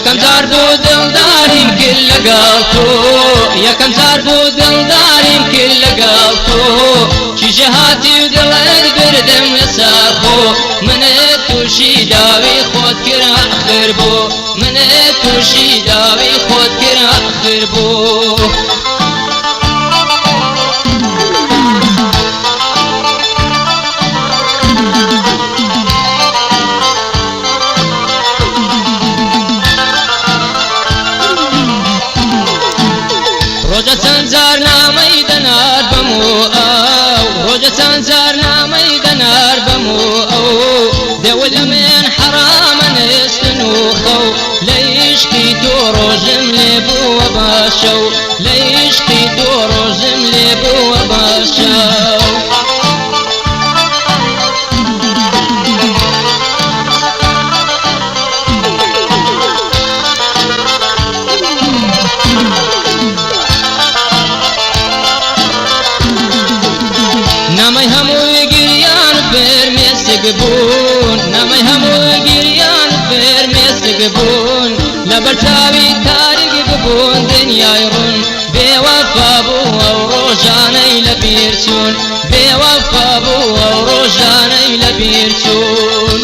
یەکەم جار بوو دڵداریم کرد لەگەڵ تۆ یەکەم جار بوو دڵداریم کرد لەگەڵ تۆ کیژە هاتی و دڵت بردم لەسەر خۆ منت تووشی داوی خۆت کرد ئاخر بۆ منت تووشی داوی خۆت کرد ئاخر بۆ ڕۆژە چەند جار نامەی دەنار بەم و ئەو ڕۆژە چەند جار نامەی دەنار بەم و ئەو دەوە لە من حەرامە نستن و خەو لە عیشقی تۆ ڕۆژم لێ بووە باشە و لە عیشقی تۆ ڕۆژم لێ بووە باشە نامەی هەمووی گریان فرمێسک بوون نامەی هەمووی گریان فرمێسک بوون لەبەر چاوی تاریک ببوون دنیای ڕوون بێوەفا بوو ئەو ڕۆژانەی لە بیر چوون بێوەفا بوو ئەو ڕۆژانەی لە بیر چوون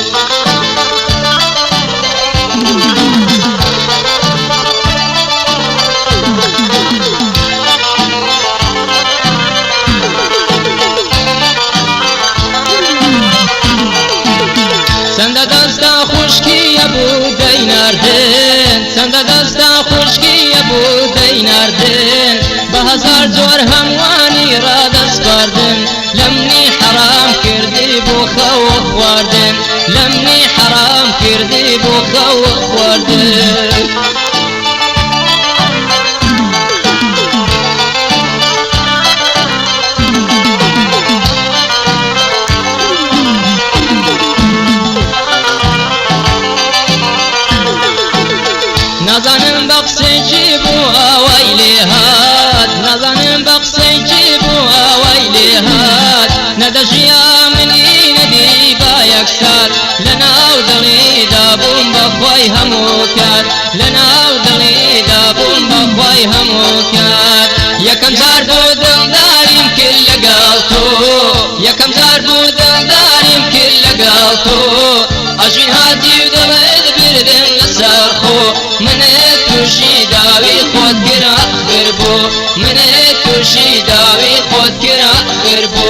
چەندە دەستا خوشکیە بوو دەیناردن چەندە دەستا خوشکیە بوو دەیناردن بە هەزار جۆر هەموانی ڕادەسپاردن لە منی حەرام کردی بۆ خەوە خواردن لە منی حەرام کردی بۆ خەوە خواردن نازانم بە قسەیکی بوو ئاوای لێ هات نازانم بە قسەیکی بوو ئاوای لێ هات نەدەژیا منی نەدی با یەکسات لەناو دڵیدا بووم بەخوای هەموو کات لەناو دڵیدا بووم بەخوای هەموو کات یەکەم جار بوو دڵداریم کرد لەگەڵ تۆ یەکەم جار بوو دڵداریم کرد لەگەڵ تۆ ئەژین هاتی و دڵت بردم لەسەر خۆ منت تووشی داوی خۆت کرد ئاخر بۆ منت تووشی داوی خۆت کرد ئاخر بۆ